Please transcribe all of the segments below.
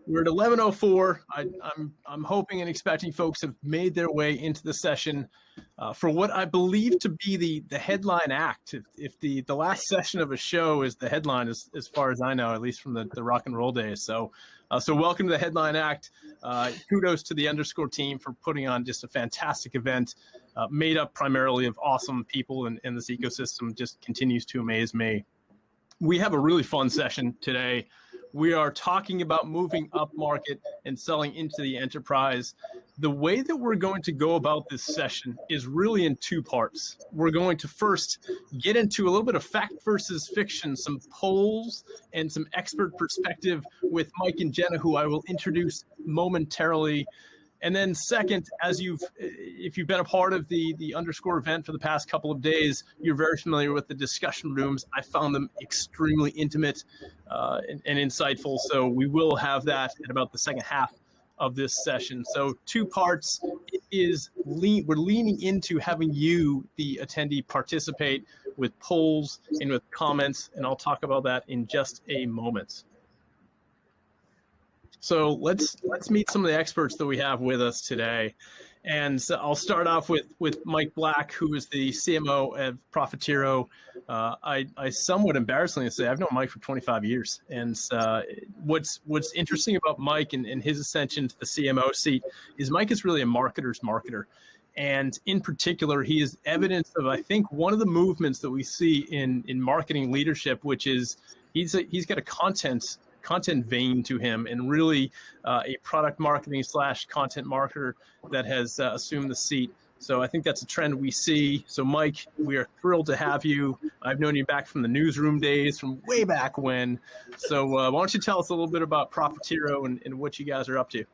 We're at 11:04. I'm hoping and expecting folks have made their way into the session for what I believe to be the headline act. If the last session of a show is the headline, as far as I know, at least from the rock and roll days. So welcome to the headline act. Kudos to the Underscore team for putting on just a fantastic event, made up primarily of awesome people, and this ecosystem just continues to amaze me. We have a really fun session today. We are talking about moving up market and selling into the enterprise. The way that we're going to go about this session is really in two parts. We're going to first get into a little bit of fact versus fiction, some polls and some expert perspective with Mike and Jenna, who I will introduce momentarily. And then second, if you've been a part of the Underscore event for the past couple of days, you're very familiar with the discussion rooms. I found them extremely intimate and insightful. So we will have that at about the second half of this session. So two parts. We're leaning into having you, the attendee, participate with polls and with comments, and I'll talk about that in just a moment. So let's meet some of the experts that we have with us today. And so I'll start off with Mike Black, who is the CMO of Profitero. I somewhat embarrassingly say I've known Mike for 25 years. And what's interesting about Mike and his ascension to the CMO seat is Mike is really a marketer's marketer. And in particular, he is evidence of, I think, one of the movements that we see in marketing leadership, which is he's got a content vein to him, and really a product marketing / content marketer that has assumed the seat. So I think that's a trend we see. So Mike, we are thrilled to have you. I've known you back from the newsroom days, from way back when. So why don't you tell us a little bit about Profitero and what you guys are up to?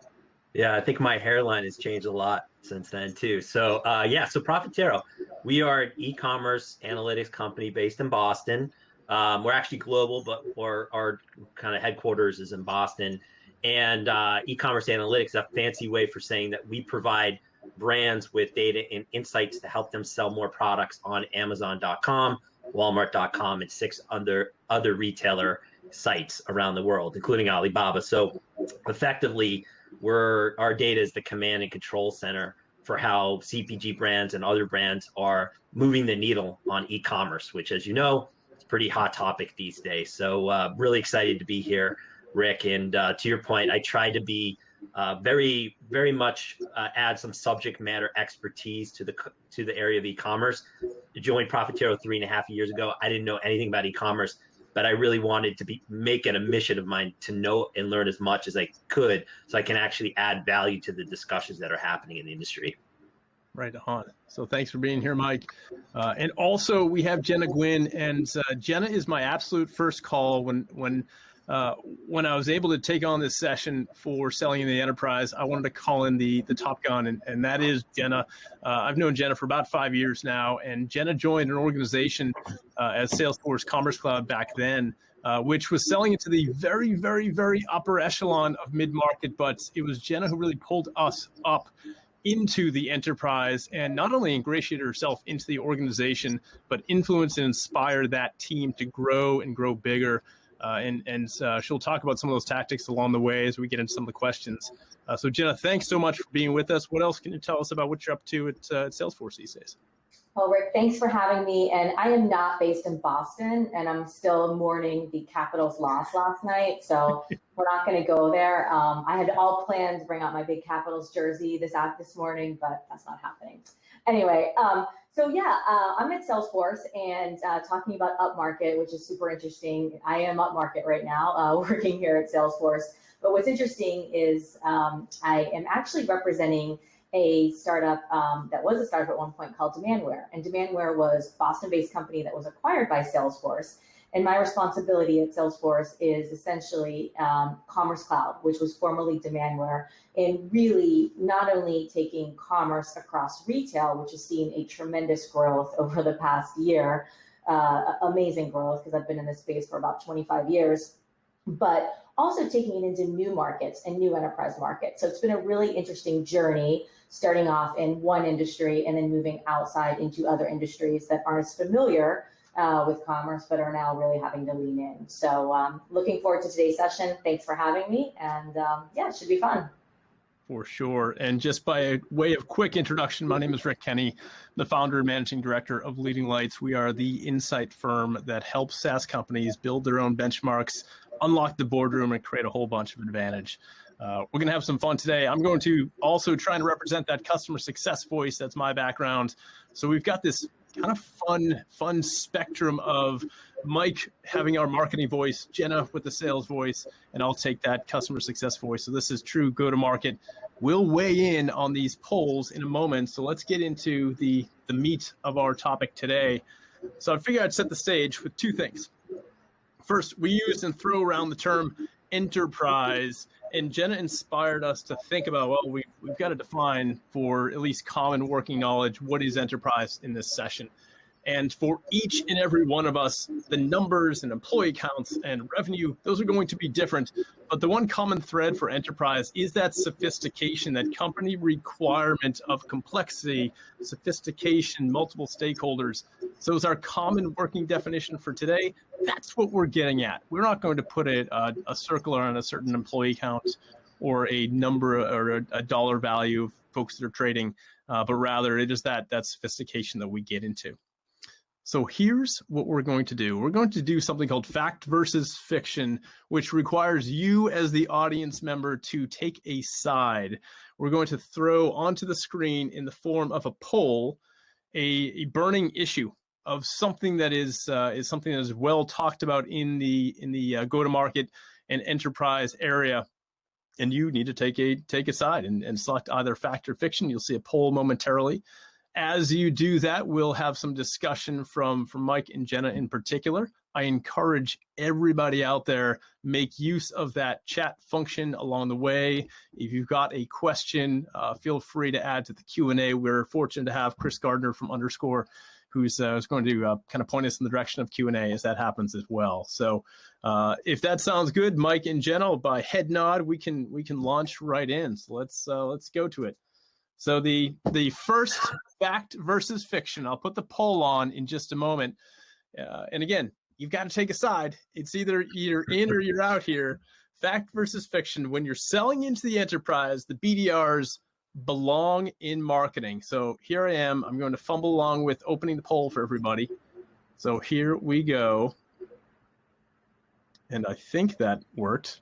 Yeah, I think my hairline has changed a lot since then too. So so Profitero, we are an e-commerce analytics company based in Boston. We're actually global, but our kind of headquarters is in Boston. And e-commerce analytics is a fancy way for saying that we provide brands with data and insights to help them sell more products on Amazon.com, Walmart.com, and 6 other retailer sites around the world, including Alibaba. So effectively, our data is the command and control center for how CPG brands and other brands are moving the needle on e-commerce, which, as you know, is a pretty hot topic these days. So really excited to be here, Rick. And to your point, I try to be very, very much add some subject matter expertise to the area of e-commerce. I joined Profitero 3.5 years ago. I didn't know anything about e-commerce, but I really wanted to make it a mission of mine to know and learn as much as I could, so I can actually add value to the discussions that are happening in the industry. Right on. So thanks for being here, Mike. And also we have Jenna Gwynn, and Jenna is my absolute first call when I was able to take on this session for selling in the enterprise. I wanted to call in the top gun, and that is Jenna. I've known Jenna for about 5 years now, and Jenna joined an organization as Salesforce Commerce Cloud back then, which was selling into the very, very, very upper echelon of mid-market, but it was Jenna who really pulled us up into the enterprise and not only ingratiated herself into the organization, but influenced and inspired that team to grow and grow bigger. And she'll talk about some of those tactics along the way as we get into some of the questions. So Jenna, thanks so much for being with us. What else can you tell us about what you're up to at Salesforce these days? Well, Rick, thanks for having me. And I am not based in Boston, and I'm still mourning the Capitals' loss last night. So we're not going to go there. I had all planned to bring out my big Capitals jersey this morning, but that's not happening. Anyway, I'm at Salesforce and talking about upmarket, which is super interesting. I am upmarket right now, working here at Salesforce. But what's interesting is I am actually representing a startup that was a startup at one point called Demandware. And Demandware was a Boston-based company that was acquired by Salesforce. And my responsibility at Salesforce is essentially Commerce Cloud, which was formerly Demandware, and really not only taking commerce across retail, which has seen a tremendous growth over the past year, amazing growth, because I've been in this space for about 25 years, but also taking it into new markets and new enterprise markets. So it's been a really interesting journey, starting off in one industry and then moving outside into other industries that aren't as familiar with commerce, but are now really having to lean in. So looking forward to today's session. Thanks for having me. And yeah, it should be fun. For sure. And just by way of quick introduction, my name is Rick Kenny, the founder and managing director of Leading Lights. We are the insight firm that helps SaaS companies build their own benchmarks, unlock the boardroom, and create a whole bunch of advantage. We're going to have some fun today. I'm going to also try and represent that customer success voice. That's my background. So we've got this kind of fun spectrum of Mike having our marketing voice, Jenna with the sales voice, and I'll take that customer success voice. So this is true go-to-market. We'll weigh in on these polls in a moment. So let's get into the meat of our topic today. So I figured I'd set the stage with two things. First, we use and throw around the term enterprise, and Jenna inspired us to think about, well, we've got to define for at least common working knowledge, what is enterprise in this session. And for each and every one of us, the numbers and employee counts and revenue, those are going to be different. But the one common thread for enterprise is that sophistication, that company requirement of complexity, sophistication, multiple stakeholders. So is our common working definition for today. That's what we're getting at. We're not going to put a circle around a certain employee count or a number or a dollar value of folks that are trading, but rather it is that sophistication that we get into. So here's what we're going to do. We're going to do something called fact versus fiction, which requires you as the audience member to take a side. We're going to throw onto the screen in the form of a poll, a burning issue of something that is something that is well talked about in the go-to-market and enterprise area. And you need to take a side and select either fact or fiction. You'll see a poll momentarily. As you do that, we'll have some discussion from Mike and Jenna in particular. I encourage everybody out there, make use of that chat function along the way. If you've got a question, feel free to add to the Q&A. We're fortunate to have Chris Gardner from Underscore, who's going to kind of point us in the direction of Q&A as that happens as well. So if that sounds good, Mike and Jenna, by head nod, we can launch right in. So let's go to it. So the first fact versus fiction, I'll put the poll on in just a moment. And again, you've got to take a side. It's either you're in or you're out here. Fact versus fiction. When you're selling into the enterprise, the BDRs belong in marketing. So here I am. I'm going to fumble along with opening the poll for everybody. So here we go. And I think that worked.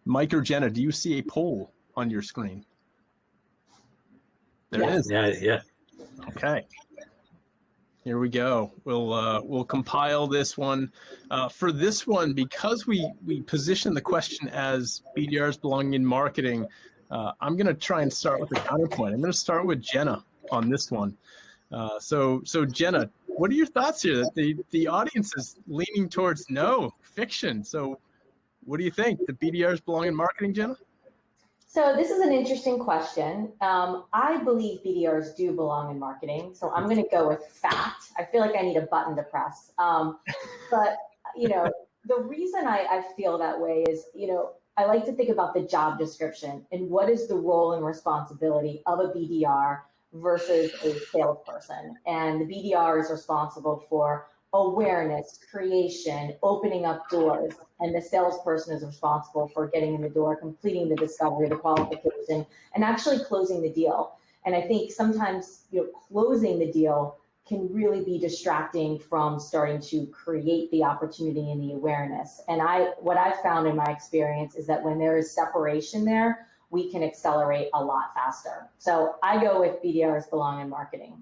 Mike or Jenna, do you see a poll on your screen? There it is. Yeah. Okay. Here we go. We'll compile this one. For this one, because we position the question as BDRs belonging in marketing, I'm going to try and start with a counterpoint. I'm going to start with Jenna on this one. So Jenna, what are your thoughts here? That the audience is leaning towards no, fiction. So what do you think? The BDRs belong in marketing, Jenna? So this is an interesting question. I believe BDRs do belong in marketing, so I'm going to go with fact. I feel like I need a button to press. But, the reason I feel that way is, I like to think about the job description and what is the role and responsibility of a BDR versus a salesperson. And the BDR is responsible for awareness, creation, opening up doors, and the salesperson is responsible for getting in the door, completing the discovery, the qualification, and actually closing the deal. And I think sometimes closing the deal can really be distracting from starting to create the opportunity and the awareness. And what I've found in my experience is that when there is separation there, we can accelerate a lot faster. So I go with BDRs belong in marketing.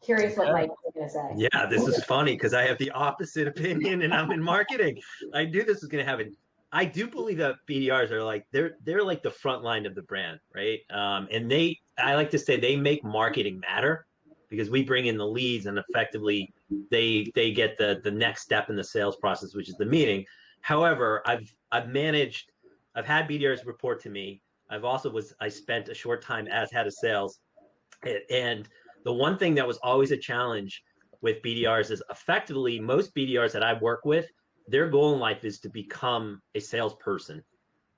Curious what Mike was going to say. Yeah, this is funny because I have the opposite opinion and I'm in marketing. I knew this was going to happen. I do believe that BDRs are like, they're like the front line of the brand, right? And I like to say they make marketing matter because we bring in the leads and effectively they get the next step in the sales process, which is the meeting. However, I've had BDRs report to me. I spent a short time as head of sales, and the one thing that was always a challenge with BDRs is effectively most BDRs that I work with, their goal in life is to become a salesperson.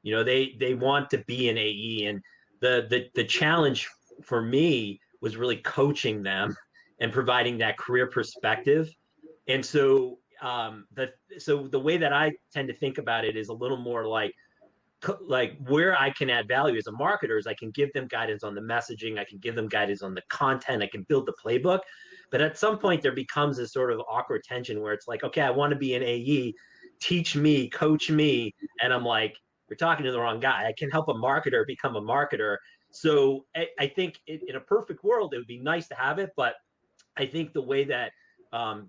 They want to be an AE, and the challenge for me was really coaching them and providing that career perspective. And so the way that I tend to think about it is a little more like where I can add value as a marketer is I can give them guidance on the messaging, I can give them guidance on the content, I can build the playbook. But at some point there becomes this sort of awkward tension where it's like, okay, I want to be an AE, teach me, coach me. And I'm like, you're talking to the wrong guy. I can help a marketer become a marketer. So I think in a perfect world, it would be nice to have it. But I think the way that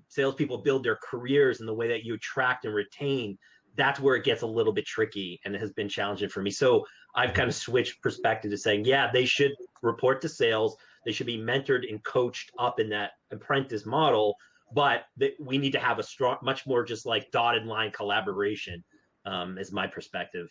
salespeople build their careers and the way that you attract and retain, that's where it gets a little bit tricky and it has been challenging for me. So I've kind of switched perspective to saying, yeah, they should report to sales. They should be mentored and coached up in that apprentice model, but we need to have a strong, much more just like dotted line collaboration is my perspective.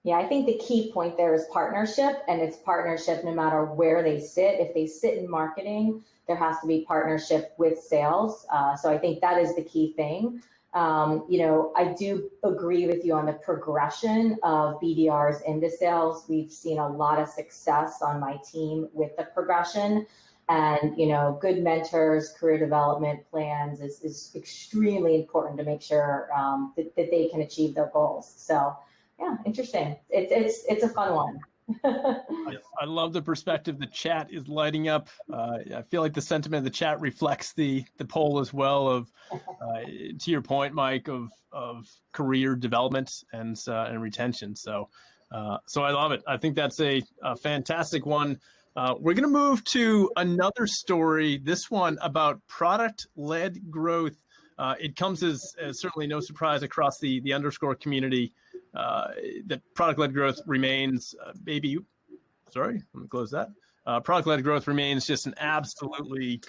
Yeah, I think the key point there is partnership, and it's partnership no matter where they sit. If they sit in marketing, there has to be partnership with sales. So I think that is the key thing. I do agree with you on the progression of BDRs into sales. We've seen a lot of success on my team with the progression, and good mentors, career development plans is extremely important to make sure that they can achieve their goals. So yeah, interesting. It's a fun one. I love the perspective. The chat is lighting up. I feel like the sentiment of the chat reflects the poll as well of, to your point, Mike, of career development and retention. So I love it. I think that's a fantastic one. We're going to move to another story. This one about product-led growth. It comes as certainly no surprise across the underscore community that product-led growth remains sorry, let me close that. Product-led growth remains just an absolutely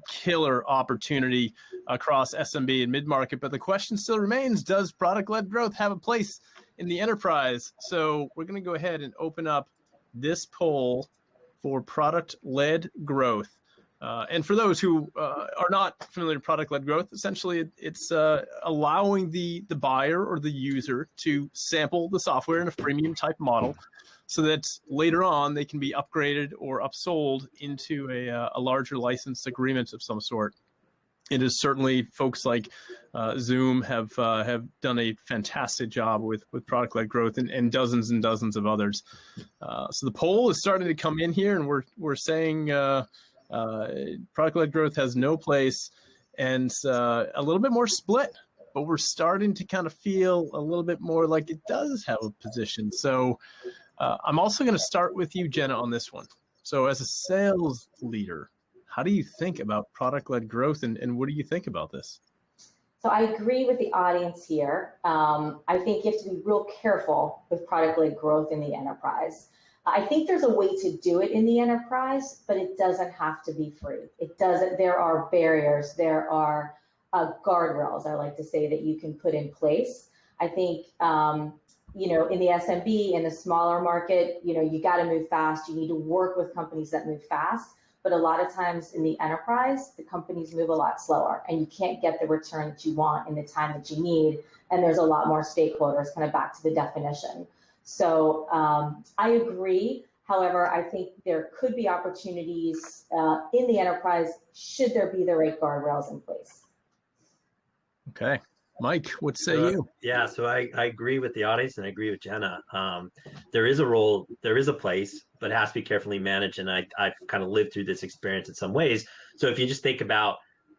killer opportunity across SMB and mid-market. But the question still remains, does product-led growth have a place in the enterprise? So we're going to go ahead and open up this poll for product-led growth. And for those who are not familiar with product-led growth, essentially it's allowing the buyer or the user to sample the software in a freemium type model so that later on they can be upgraded or upsold into a larger license agreement of some sort. It is certainly folks like Zoom have done a fantastic job with product-led growth and dozens of others. So the poll is starting to come in here, and we're saying product-led growth has no place, and a little bit more split, but we're starting to kind of feel a little bit more like it does have a position. So I'm also going to start with you, Jenna, on this one. So as a sales leader, how do you think about product-led growth, and what do you think about this? So I agree with the audience here. I think you have to be real careful with product-led growth in the enterprise. I think there's a way to do it in the enterprise, but it doesn't have to be free. It doesn't. There are barriers. There are guardrails, I like to say, that you can put in place. I think, in the SMB, in the smaller market, you got to move fast. You need to work with companies that move fast. But a lot of times in the enterprise, the companies move a lot slower, and you can't get the return that you want in the time that you need. And there's a lot more stakeholders, kind of back to the definition. So I agree. However, I think there could be opportunities in the enterprise should there be the right guardrails in place. Okay. Mike, what say you? Yeah, so I agree with the audience, and I agree with Jenna. There is a role, there is a place, but it has to be carefully managed. And I've kind of lived through this experience in some ways. So if you just think about,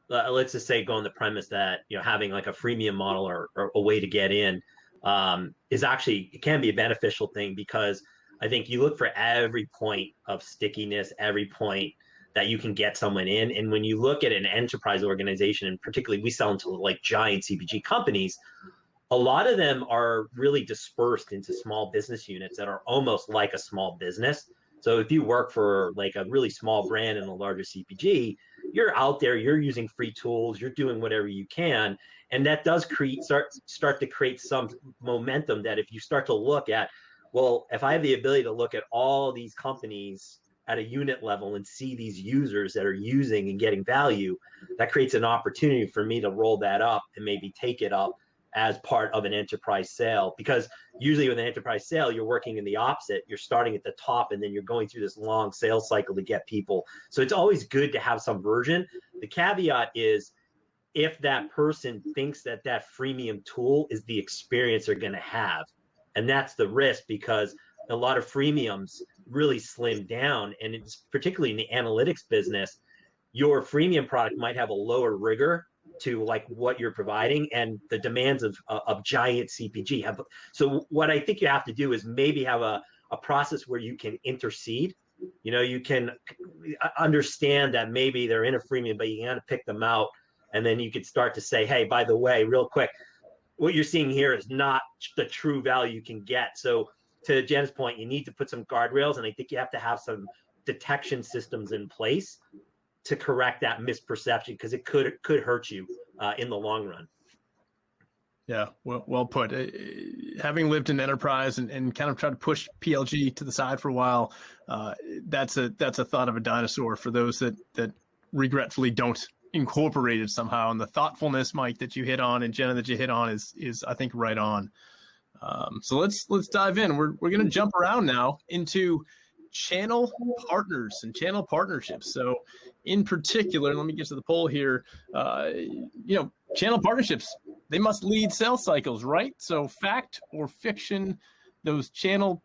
let's just say, go on the premise that having like a freemium model or a way to get in is actually, it can be a beneficial thing, because I think you look for every point of stickiness, every point that you can get someone in. And when you look at an enterprise organization, and particularly we sell into like giant CPG companies, a lot of them are really dispersed into small business units that are almost like a small business. So if you work for like a really small brand in a larger CPG, you're out there, you're using free tools, you're doing whatever you can. And that does start to create some momentum that if you start to look at, well, if I have the ability to look at all these companies at a unit level and see these users that are using and getting value, that creates an opportunity for me to roll that up and maybe take it up as part of an enterprise sale, because usually with an enterprise sale, you're working in the opposite. You're starting at the top and then you're going through this long sales cycle to get people. So it's always good to have some version. The caveat is if that person thinks that that freemium tool is the experience they're going to have. And that's the risk, because a lot of freemiums really slim down, and it's particularly in the analytics business, your freemium product might have a lower rigor to like what you're providing, and the demands of giant CPG have. So what I think you have to do is maybe have a process where you can intercede. You know, you can understand that maybe they're in a freemium, but you got to pick them out. And then you could start to say, hey, by the way, real quick, what you're seeing here is not the true value you can get. So to Jen's point, you need to put some guardrails, and I think you have to have some detection systems in place to correct that misperception, because it could hurt you in the long run. Yeah, well put. Having lived in enterprise and kind of tried to push PLG to the side for a while, that's a thought of a dinosaur for those that regretfully don't incorporate it somehow. And the thoughtfulness, Mike, that you hit on, and Jenna that you hit on is I think right on. So let's dive in. We're going to jump around now into channel partners and channel partnerships. So in particular, let me get to the poll here. Channel partnerships, they must lead sales cycles, right? So fact or fiction, those channel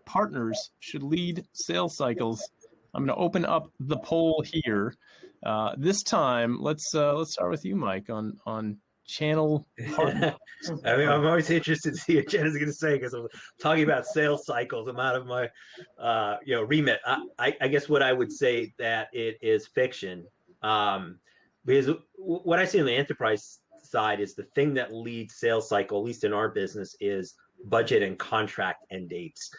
partners should lead sales cycles. I'm going to open up the poll here. This time, let's start with you, Mike, on channel partners. I mean, I'm always interested to see what Jen is going to say, because I'm talking about sales cycles. I'm out of my, remit. I guess what I would say that it is fiction, because what I see on the enterprise side is the thing that leads sales cycle, at least in our business, is budget and contract end dates.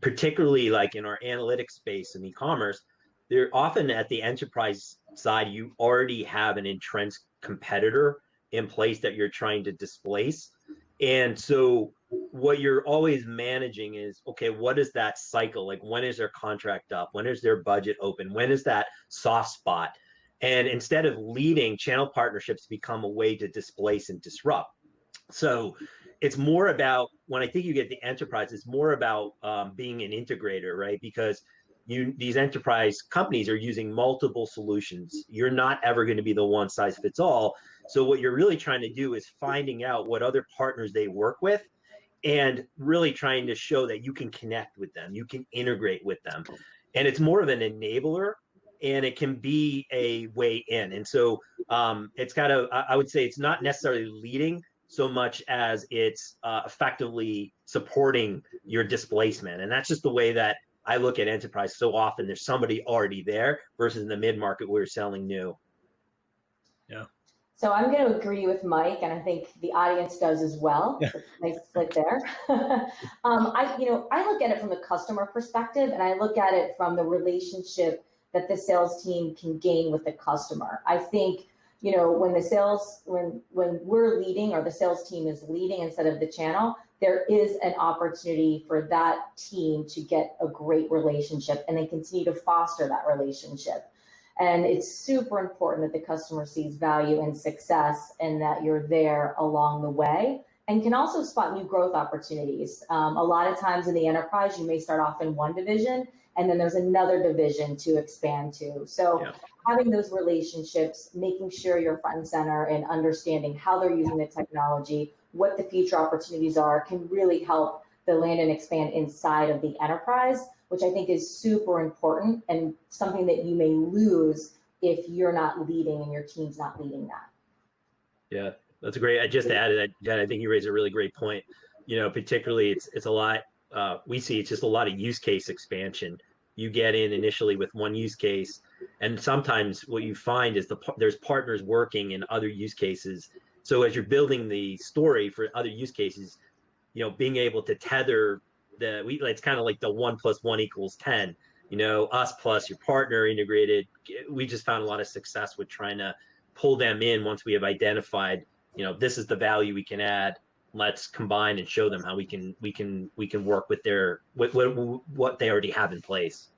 Particularly like in our analytics space and e-commerce, they're often at the enterprise side, you already have an entrenched competitor in place that you're trying to displace. And so what you're always managing is, okay, what is that cycle? Like, when is their contract up? When is their budget open? When is that soft spot? And instead of leading, channel partnerships become a way to displace and disrupt. So it's more about, when I think you get the enterprise, it's more about being an integrator, right? Because these enterprise companies are using multiple solutions. You're not ever going to be the one size fits all. So what you're really trying to do is finding out what other partners they work with, and really trying to show that you can connect with them, you can integrate with them. And it's more of an enabler, and it can be a way in. And so it's kind of, I would say it's not necessarily leading so much as it's effectively supporting your displacement. And that's just the way that I look at enterprise. So often there's somebody already there, versus in the mid-market where you're selling new. Yeah. So I'm going to agree with Mike, and I think the audience does as well. Yeah. Nice split there. I look at it from the customer perspective, and I look at it from the relationship that the sales team can gain with the customer. I think, when we're leading, or the sales team is leading instead of the channel, there is an opportunity for that team to get a great relationship and then continue to foster that relationship. And it's super important that the customer sees value and success, and that you're there along the way, and can also spot new growth opportunities. A lot of times in the enterprise, you may start off in one division, and then there's another division to expand to. So having those relationships, making sure you're front and center, and understanding how they're using the technology, what the future opportunities are, can really help the land and expand inside of the enterprise, which I think is super important, and something that you may lose if you're not leading and your team's not leading that. Yeah, that's great. I just added that, Jen, I think you raised a really great point. Particularly it's a lot, we see it's just a lot of use case expansion. You get in initially with one use case, and sometimes what you find is there's partners working in other use cases. So as you're building the story for other use cases, being able to tether it's kind of like the 1 + 1 = 10, us plus your partner integrated. We just found a lot of success with trying to pull them in once we have identified, this is the value we can add. Let's combine and show them how we can work with what they already have in place.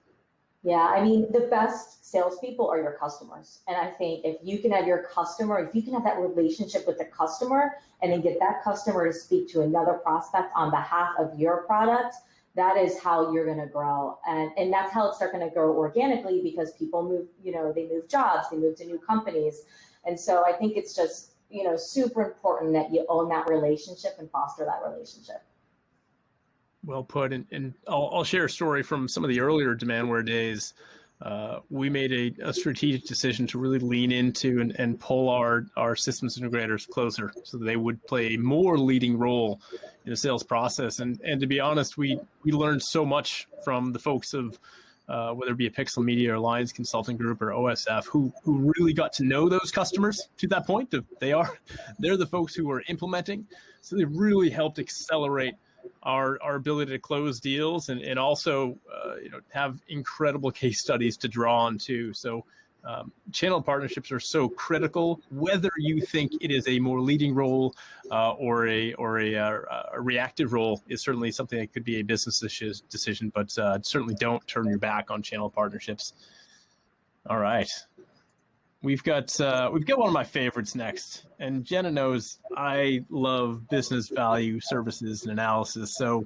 Yeah, I mean, the best salespeople are your customers. And I think if you can have your customer, if you can have that relationship with the customer and then get that customer to speak to another prospect on behalf of your product, that is how you're going to grow. And that's how it's going to grow organically, because people move, they move jobs, they move to new companies. And so I think it's just, super important that you own that relationship and foster that relationship. Well put. And I'll share a story from some of the earlier Demandware days. We made a strategic decision to really lean into and pull our systems integrators closer so that they would play a more leading role in the sales process. And to be honest, we learned so much from the folks of whether it be a Pixel Media or Alliance Consulting Group or OSF, who really got to know those customers to that point. They're the folks who are implementing. So they really helped accelerate our ability to close deals and also have incredible case studies to draw on too. So channel partnerships are so critical, whether you think it is a more leading role or a reactive role is certainly something that could be a business decision, but certainly don't turn your back on channel partnerships. All right. We've got one of my favorites next, and Jenna knows I love business value services and analysis. So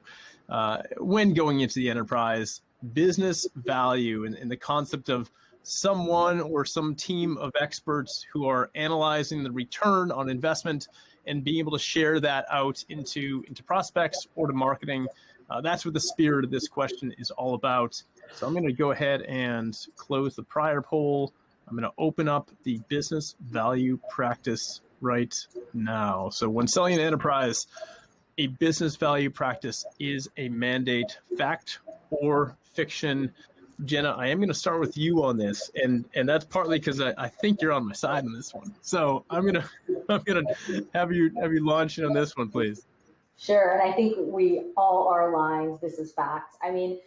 when going into the enterprise, business value and the concept of someone or some team of experts who are analyzing the return on investment and being able to share that out into prospects or to marketing. That's what the spirit of this question is all about. So I'm going to go ahead and close the prior poll. I'm going to open up the business value practice right now. So when selling an enterprise, a business value practice is a mandate, fact or fiction. Jenna, I am going to start with you on this, and that's partly because I think you're on my side on this one. So I'm gonna have you launch in on this one, please. Sure, and I think we all are aligned. This is fact. I mean,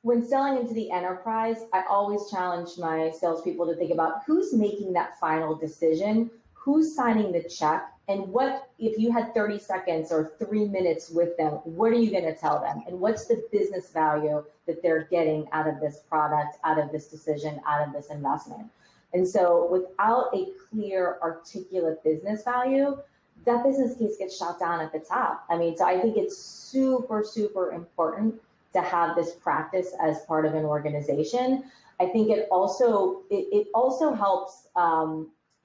when selling into the enterprise, I always challenge my salespeople to think about who's making that final decision, who's signing the check, and what, if you had 30 seconds or 3 minutes with them, what are you going to tell them? And what's the business value that they're getting out of this product, out of this decision, out of this investment? And so without a clear, articulate business value, that business case gets shot down at the top. I mean, so I think it's super, super important to have this practice as part of an organization. I think it also helps.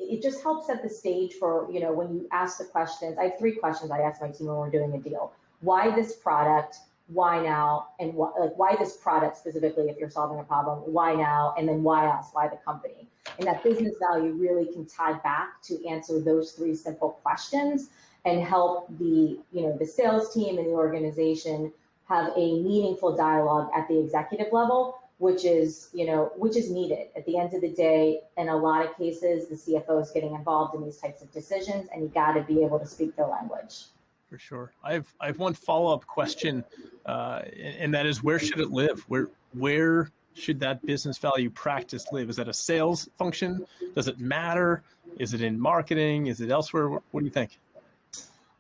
It just helps set the stage for, when you ask the questions. I have 3 questions I ask my team when we're doing a deal. Why this product? Why now? And why this product specifically if you're solving a problem? Why now? And then why us? Why the company? And that business value really can tie back to answer those 3 simple questions and help the sales team and the organization have a meaningful dialogue at the executive level, which is needed. At the end of the day, in a lot of cases, the CFO is getting involved in these types of decisions, and you got to be able to speak their language. For sure. I have one follow-up question, and that is, where should it live? Where should that business value practice live? Is that a sales function? Does it matter? Is it in marketing? Is it elsewhere? What do you think?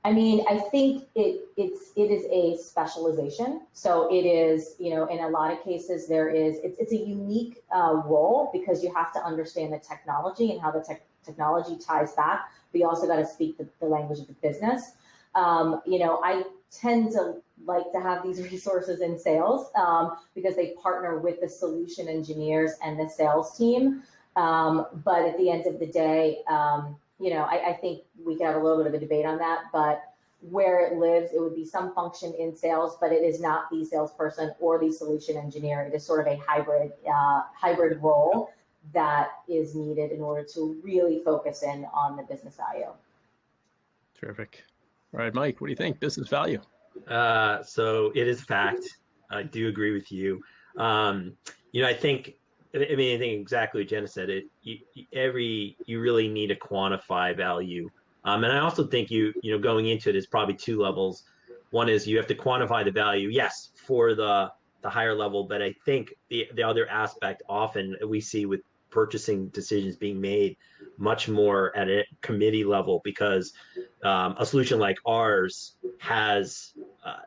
I mean, I think it is a specialization. So it is, in a lot of cases it's a unique role, because you have to understand the technology and how the technology ties back, but you also got to speak the language of the business. I tend to like to have these resources in sales because they partner with the solution engineers and the sales team. But at the end of the day, I think we could have a little bit of a debate on that, but where it lives, it would be some function in sales, but it is not the salesperson or the solution engineer. It is sort of a hybrid role that is needed in order to really focus in on the business value. Terrific. All right, Mike, what do you think? Business value. So it is fact. I do agree with you. I think exactly what Jenna said. You really need to quantify value. And I also think going into it is probably 2 levels. One is you have to quantify the value, yes, for the higher level, but I think the other aspect often we see with purchasing decisions being made much more at a committee level, because a solution like ours has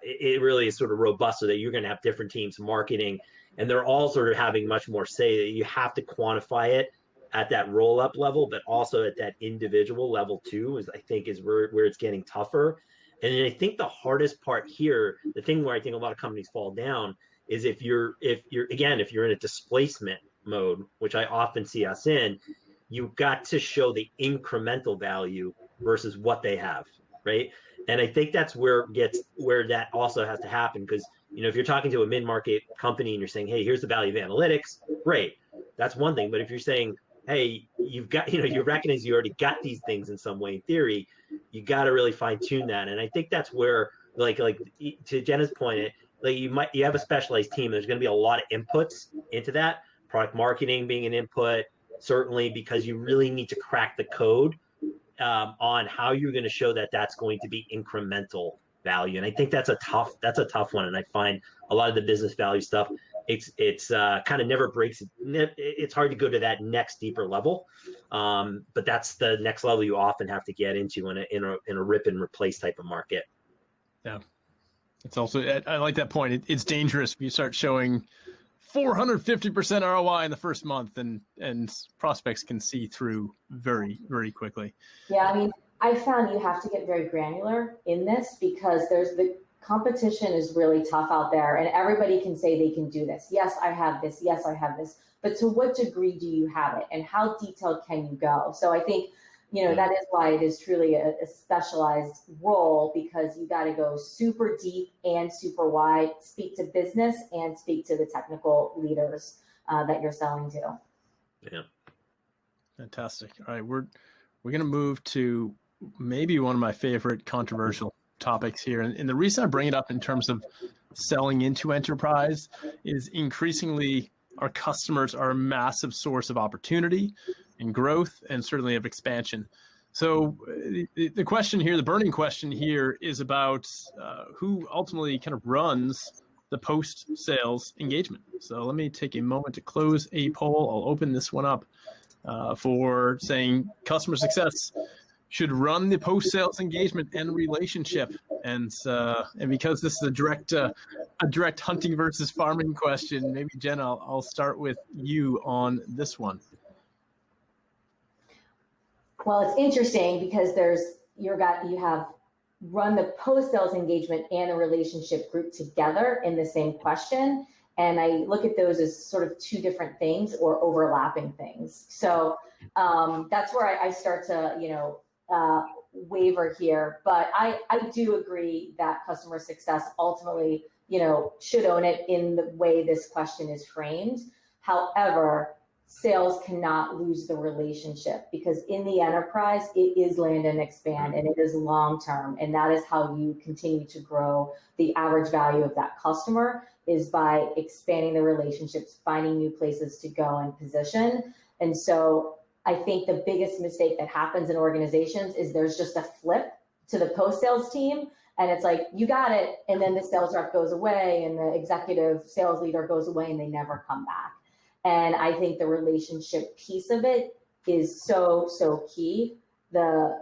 it really is sort of robust, so that you're going to have different teams, marketing and they're all sort of having much more say. That you have to quantify it at that roll up level, but also at that individual level too, is I think is where it's getting tougher. And I think the hardest part here, the thing where I think a lot of companies fall down, is if you're if you're in a displacement mode, which I often see us in, you've got to show the incremental value versus what they have, right? And I think that's where that also has to happen, because if you're talking to a mid-market company and you're saying, hey, here's the value of analytics, great, that's one thing. But if you're saying, hey, you've got, you recognize you already got these things in some way in theory, you got to really fine tune that. And I think that's where, like to Jenna's point, like you have a specialized team. There's going to be a lot of inputs into that. Product marketing being an input, certainly, because you really need to crack the code on how you're going to show that that's going to be incremental value. And I think that's a tough one. And I find a lot of the business value stuff, it's kind of never breaks. It's hard to go to that next deeper level, but that's the next level you often have to get into in a rip and replace type of market. Yeah, it's also, I like that point. It's dangerous if you start showing 450% ROI in the first month, and prospects can see through very, very quickly. Yeah, I mean, I found you have to get very granular in this, because the competition is really tough out there, and everybody can say they can do this. Yes, I have this. Yes, I have this. But to what degree do you have it, and how detailed can you go? So I think, that is why it is truly a specialized role, because you got to go super deep and super wide, speak to business and speak to the technical leaders that you're selling to. Yeah. Fantastic. All right. We're going to move to maybe one of my favorite controversial topics here. And the reason I bring it up in terms of selling into enterprise is increasingly our customers are a massive source of opportunity and growth, and certainly of expansion. So the question here, the burning question here, is about who ultimately kind of runs the post-sales engagement. So let me take a moment to close a poll. I'll open this one up for saying customer success should run the post-sales engagement and relationship. And because this is a direct hunting versus farming question, maybe Jen, I'll start with you on this one. Well, it's interesting because you have run the post-sales engagement and the relationship group together in the same question. And I look at those as sort of two different things or overlapping things. So that's where I start to, waver here. But I do agree that customer success ultimately, should own it in the way this question is framed. However, sales cannot lose the relationship, because in the enterprise, it is land and expand, and it is long-term. And that is how you continue to grow the average value of that customer, is by expanding the relationships, finding new places to go and position. And so I think the biggest mistake that happens in organizations is there's just a flip to the post-sales team. And it's like, you got it. And then the sales rep goes away and the executive sales leader goes away and they never come back. And I think the relationship piece of it is so, so key. The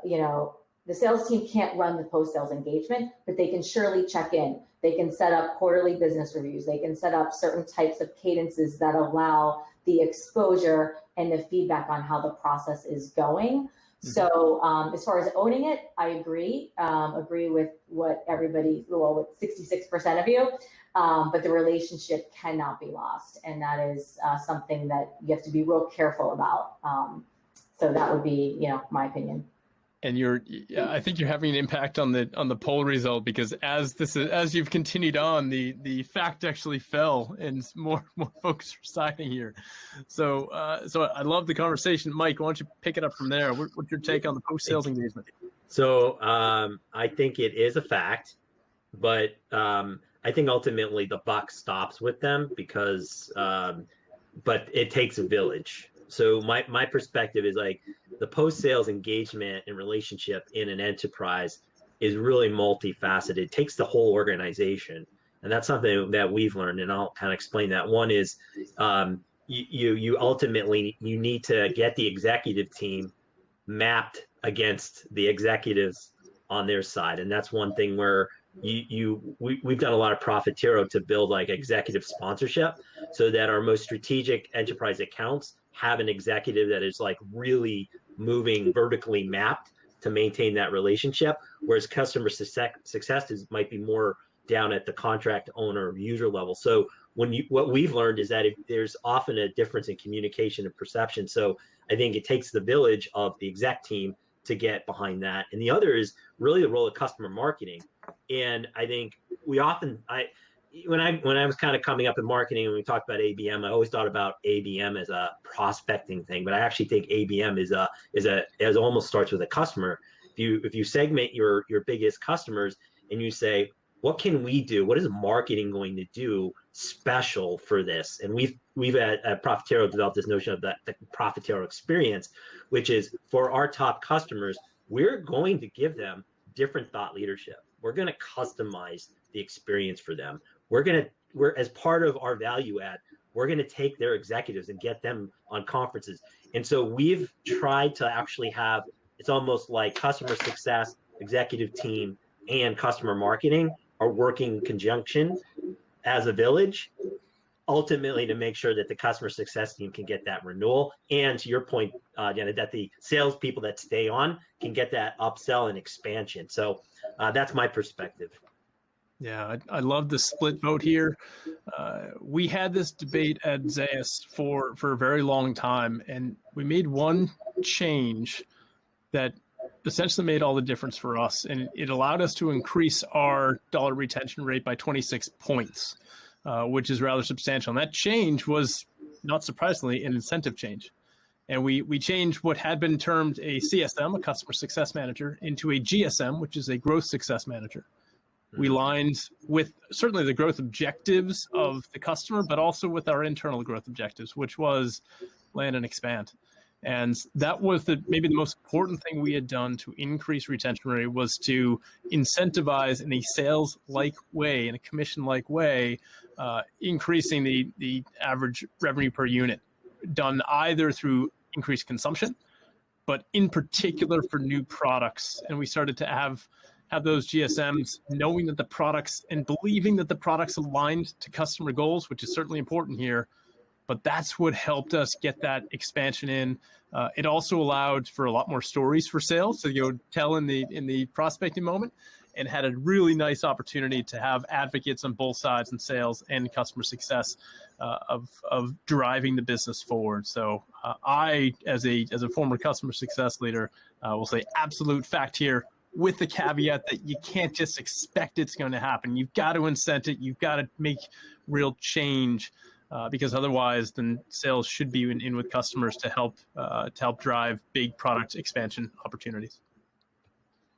sales team can't run the post-sales engagement, but they can surely check in. They can set up quarterly business reviews. They can set up certain types of cadences that allow the exposure and the feedback on how the process is going. Mm-hmm. So as far as owning it, I agree with what with 66% of you, but the relationship cannot be lost. And that is something that you have to be real careful about. So that would be, my opinion. And I think you're having an impact on the poll result, because as you've continued on, the fact actually fell and more folks are siding here. So I love the conversation. Mike, why don't you pick it up from there? What's your take on the post-sales engagement? So I think it is a fact, but I think ultimately the buck stops with them, because but it takes a village. So my perspective is like the post-sales engagement and relationship in an enterprise is really multifaceted. It takes the whole organization. And that's something that we've learned, and I'll kind of explain that. One is you ultimately need to get the executive team mapped against the executives on their side. And that's one thing where we've done a lot of Profitero to build like executive sponsorship so that our most strategic enterprise accounts have an executive that is like really moving vertically mapped to maintain that relationship, whereas customer success might be more down at the contract owner user level. So what we've learned is that there's often a difference in communication and perception. So I think it takes the village of the exec team to get behind that. And the other is really the role of customer marketing. And I think when I was kind of coming up in marketing and we talked about ABM, I always thought about ABM as a prospecting thing, but I actually think ABM is almost starts with a customer. If you segment your biggest customers and you say, what can we do? What is marketing going to do special for this? And we've at Profitero developed this notion of the Profitero experience, which is for our top customers, we're going to give them different thought leadership. We're going to customize the experience for them. We're as part of our value add, we're going to take their executives and get them on conferences. And so we've tried to actually have, it's almost like customer success, executive team, and customer marketing are working in conjunction as a village, ultimately to make sure that the customer success team can get that renewal. And to your point, Jenna, that the salespeople that stay on can get that upsell and expansion. So that's my perspective. Yeah, I love the split vote here. We had this debate at Zayas for a very long time, and we made one change that essentially made all the difference for us, and it allowed us to increase our dollar retention rate by 26 points, which is rather substantial. And that change was, not surprisingly, an incentive change. And we changed what had been termed a CSM, a customer success manager, into a GSM, which is a growth success manager. We aligned with certainly the growth objectives of the customer, but also with our internal growth objectives, which was land and expand. And that was maybe the most important thing we had done to increase retention rate, was to incentivize in a sales-like way, in a commission-like way, increasing the average revenue per unit, done either through increased consumption, but in particular for new products. And we started to have those GSMs knowing that the products and believing that the products aligned to customer goals, which is certainly important here. But that's what helped us get that expansion in. It also allowed for a lot more stories for sales to go tell in the prospecting moment, and had a really nice opportunity to have advocates on both sides in sales and customer success of driving the business forward. So I, as a former customer success leader, will say absolute fact here, with the caveat that you can't just expect it's going to happen. You've got to incent it. You've got to make real change. Because otherwise, then sales should be in with customers to help drive big product expansion opportunities.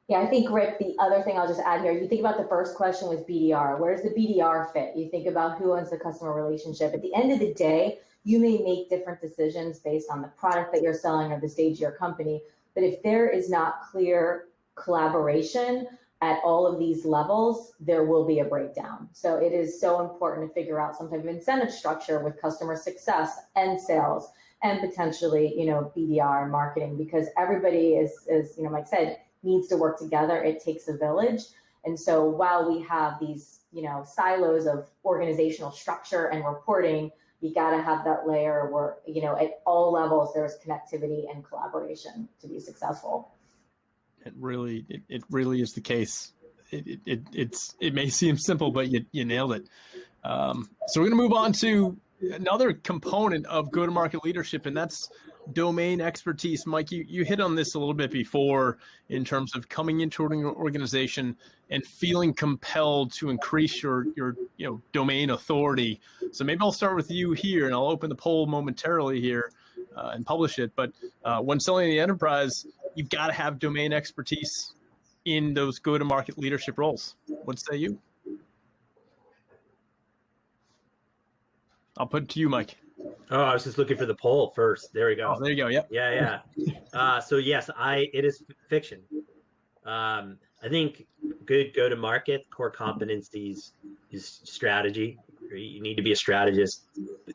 Yeah, I think, Rick, the other thing I'll just add here, you think about the first question with BDR. Where does the BDR fit? You think about who owns the customer relationship. At the end of the day, you may make different decisions based on the product that you're selling or the stage of your company. But if there is not clear collaboration at all of these levels, there will be a breakdown. So it is so important to figure out some type of incentive structure with customer success and sales, and potentially, BDR and marketing, because everybody is Mike said, needs to work together. It takes a village. And so while we have these, silos of organizational structure and reporting, you got to have that layer where, at all levels, there's connectivity and collaboration to be successful. It really is the case. It may seem simple, but you nailed it. So we're going to move on to another component of go-to-market leadership, and that's domain expertise. Mike, you hit on this a little bit before in terms of coming into an organization and feeling compelled to increase your domain authority. So maybe I'll start with you here, and I'll open the poll momentarily here and publish it. But when selling the enterprise, you've got to have domain expertise in those go-to-market leadership roles. What say you? I'll put it to you, Mike. Oh, I was just looking for the poll first. There we go. Oh, there you go. Yep. Yeah. So yes, it is fiction. I think good go-to-market core competencies is strategy. You need to be a strategist.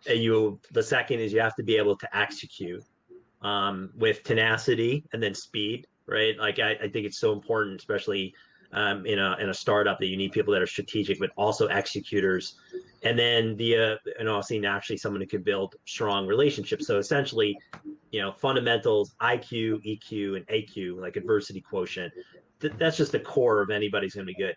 The second is you have to be able to execute with tenacity and then speed, right? Like I think it's so important, especially in a startup, that you need people that are strategic but also executors. And then and also naturally someone who can build strong relationships. So essentially, fundamentals, IQ, EQ, and AQ, like adversity quotient. That's just the core of anybody's going to be good.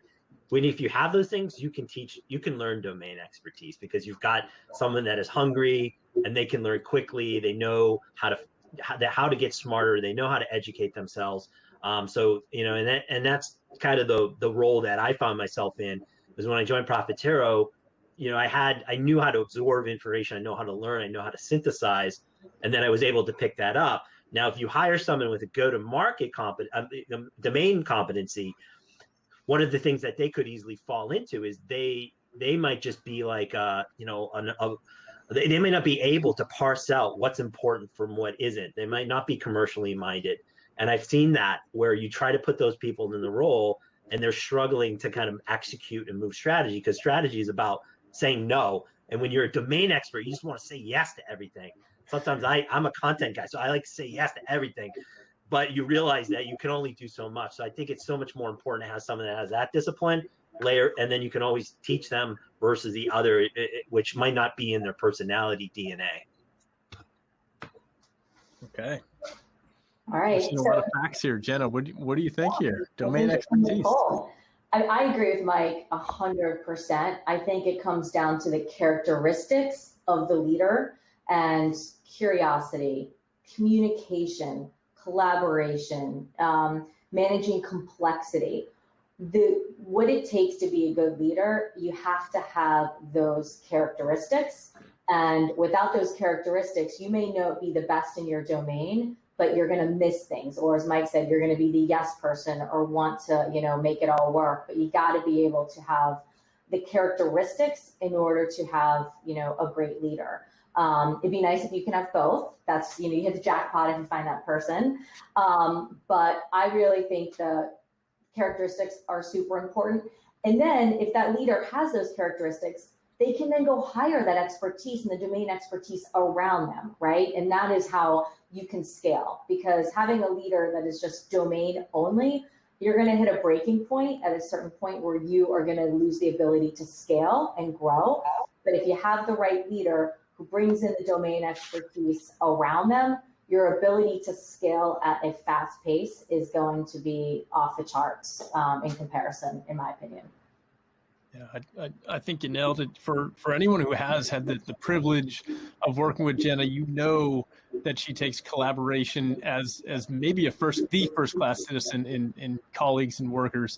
If you have those things, you can learn domain expertise, because you've got someone that is hungry and they can learn quickly. They know how to get smarter. They know how to educate themselves. So and that's kind of the role that I found myself in. Was when I joined Profitero, I knew how to absorb information. I know how to learn. I know how to synthesize, and then I was able to pick that up. Now, if you hire someone with a go-to-market domain competency, one of the things that they could easily fall into is they might just be like they may not be able to parse out what's important from what isn't. They might not be commercially minded. And I've seen that, where you try to put those people in the role and they're struggling to kind of execute and move strategy, because strategy is about saying no. And when you're a domain expert, you just want to say yes to everything. Sometimes I'm a content guy, so I like to say yes to everything. But you realize that you can only do so much. So I think it's so much more important to have someone that has that discipline layer, and then you can always teach them versus the other, which might not be in their personality DNA. All Okay. right. There's a lot of facts here. Jenna, what do you think here? Domain expertise. I agree with Mike 100%. I think it comes down to the characteristics of the leader and curiosity, communication, collaboration, managing complexity. What it takes to be a good leader, you have to have those characteristics. And without those characteristics, you may not be the best in your domain, but you're going to miss things. Or as Mike said, you're going to be the yes person or want to, make it all work. But you got to be able to have the characteristics in order to have, a great leader. It'd be nice if you can have both. That's, you hit the jackpot if you find that person. But I really think the characteristics are super important. And then if that leader has those characteristics, they can then go hire that expertise and the domain expertise around them, right? And that is how you can scale, because having a leader that is just domain only, you're going to hit a breaking point at a certain point where you are going to lose the ability to scale and grow. But if you have the right leader who brings in the domain expertise around them, your ability to scale at a fast pace is going to be off the charts in comparison, in my opinion. Yeah, I think you nailed it. For anyone who has had the privilege of working with Jenna, that she takes collaboration as maybe the first class citizen in colleagues and workers.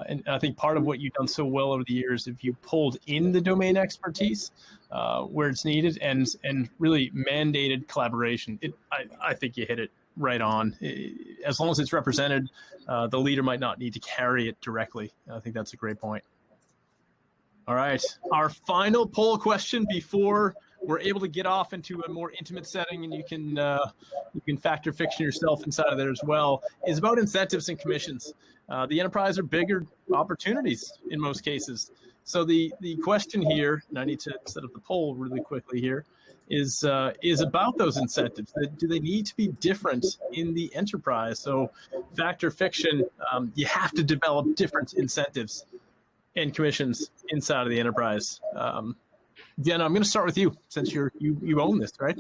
And I think part of what you've done so well over the years, if you pulled in the domain expertise where it's needed and really mandated collaboration, I think you hit it right on. As long as it's represented, the leader might not need to carry it directly. I think that's a great point. All right, our final poll question before we're able to get off into a more intimate setting, and you can factor fiction yourself inside of there as well, is about incentives and commissions. The enterprise are bigger opportunities in most cases. So the question here, and I need to set up the poll really quickly here, is about those incentives. Do they need to be different in the enterprise? So factor fiction, you have to develop different incentives and commissions inside of the enterprise. Jenna, I'm going to start with you since you own this, right?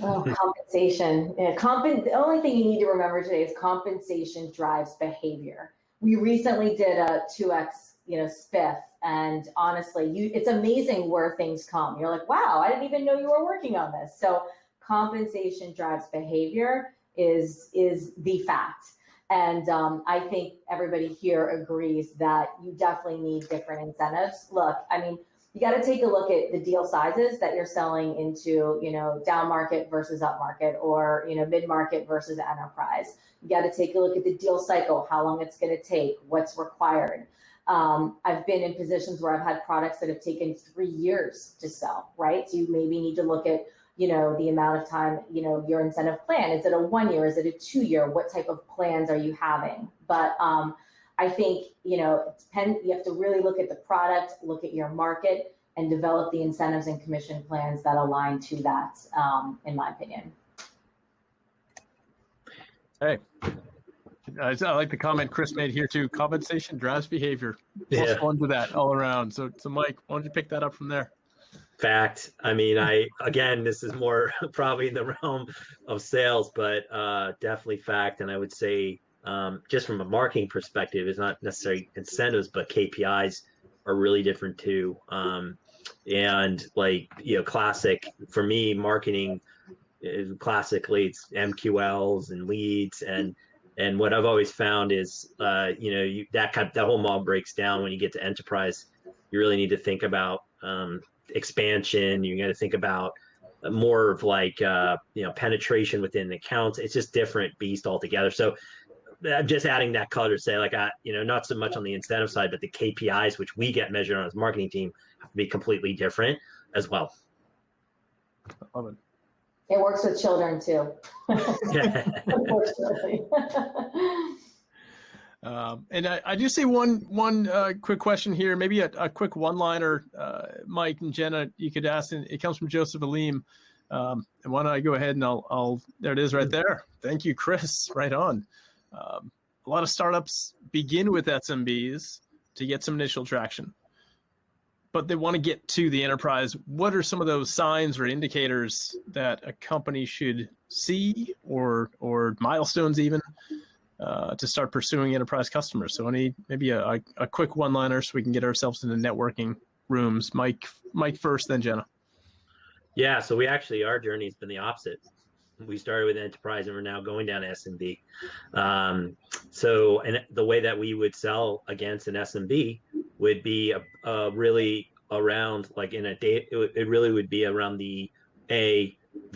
Oh, compensation. Yeah, the only thing you need to remember today is compensation drives behavior. We recently did a 2x, spiff, and honestly, it's amazing where things come. You're like, wow, I didn't even know you were working on this. So compensation drives behavior is the fact. And I think everybody here agrees that you definitely need different incentives. Look, I mean, you got to take a look at the deal sizes that you're selling into, down market versus up market, or, mid market versus enterprise. You got to take a look at the deal cycle, how long it's going to take, what's required. I've been in positions where I've had products that have taken 3 years to sell, right? So you maybe need to look at the amount of time, your incentive plan. Is it a 1 year? Is it a 2 year? What type of plans are you having? But I think, it depends. You have to really look at the product, look at your market, and develop the incentives and commission plans that align to that, in my opinion. Hey, I like the comment Chris made here too. Compensation drives behavior. Yeah. Plus one to that all around. So Mike, why don't you pick that up from there? Fact. I mean, again, this is more probably in the realm of sales, but definitely fact. And I would say, just from a marketing perspective, it's not necessarily incentives, but KPIs are really different too. And like, classic for me, marketing is classically it's MQLs and leads, and what I've always found is, that whole model breaks down when you get to enterprise. You really need to think about expansion. You got to think about more of like penetration within the accounts. It's just different beast altogether. So I'm just adding that color to say, like, not so much on the incentive side, but the KPIs which we get measured on as a marketing team have to be completely different as well. I love it. It works with children too, unfortunately. And I do see one quick question here, maybe a quick one-liner, Mike and Jenna, you could ask, and it comes from Joseph Alim. And why don't I go ahead and I'll there it is right there. Thank you, Chris. Right on. A lot of startups begin with SMBs to get some initial traction, but they want to get to the enterprise. What are some of those signs or indicators that a company should see, or milestones even, to start pursuing enterprise customers? So maybe a quick one-liner so we can get ourselves into networking rooms. Mike first, then Jenna. Yeah, so our journey has been the opposite. We started with enterprise and we're now going down to SMB. And the way that we would sell against an SMB would be really around, like, in a day, it really would be around the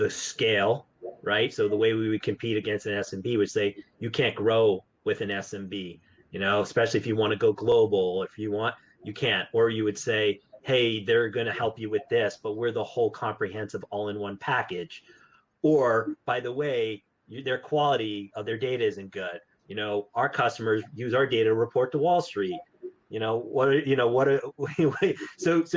scale, right? So the way we would compete against an SMB would say, you can't grow with an SMB, especially if you want to go global. If you want, you can't. Or you would say, hey, they're going to help you with this, but we're the whole comprehensive all-in-one package. Or, by the way, their quality of their data isn't good. Our customers use our data to report to Wall Street. So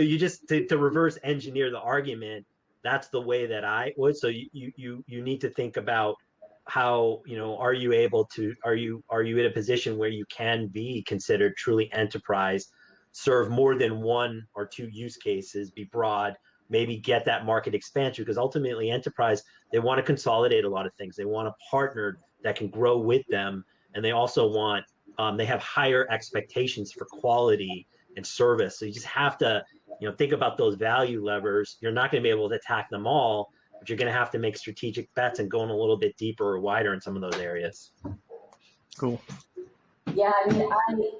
you just, to reverse engineer the argument, that's the way that I would. So you need to think about how, are you in a position where you can be considered truly enterprise, serve more than one or two use cases, be broad, maybe get that market expansion, because ultimately enterprise, they want to consolidate a lot of things. They want a partner that can grow with them. And they also want, they have higher expectations for quality and service. So you just have to, think about those value levers. You're not going to be able to attack them all, but you're going to have to make strategic bets and going a little bit deeper or wider in some of those areas. Cool. Yeah,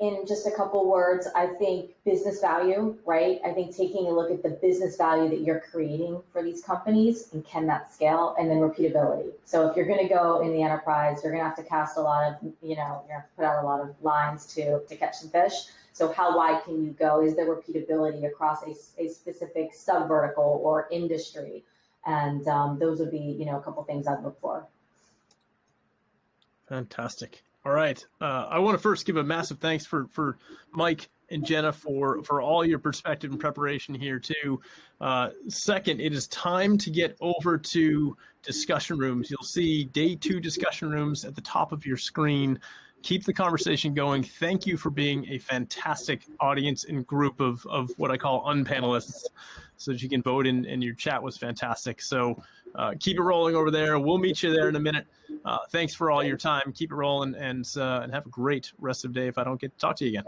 in just a couple words, I think business value, right? I think taking a look at the business value that you're creating for these companies, and can that scale, and then repeatability. So if you're going to go in the enterprise, you're going to have to cast a lot of, you have to put out a lot of lines to catch some fish. So how wide can you go? Is there repeatability across a specific sub-vertical or industry? And those would be, a couple things I'd look for. Fantastic. All right. I want to first give a massive thanks for Mike and Jenna for all your perspective and preparation here too. Second, it is time to get over to discussion rooms. You'll see day 2 discussion rooms at the top of your screen. Keep the conversation going. Thank you for being a fantastic audience and group of what I call unpanelists, so that you can vote in, and your chat was fantastic. So keep it rolling over there. We'll meet you there in a minute. Thanks for all your time. Keep it rolling, and have a great rest of the day if I don't get to talk to you again.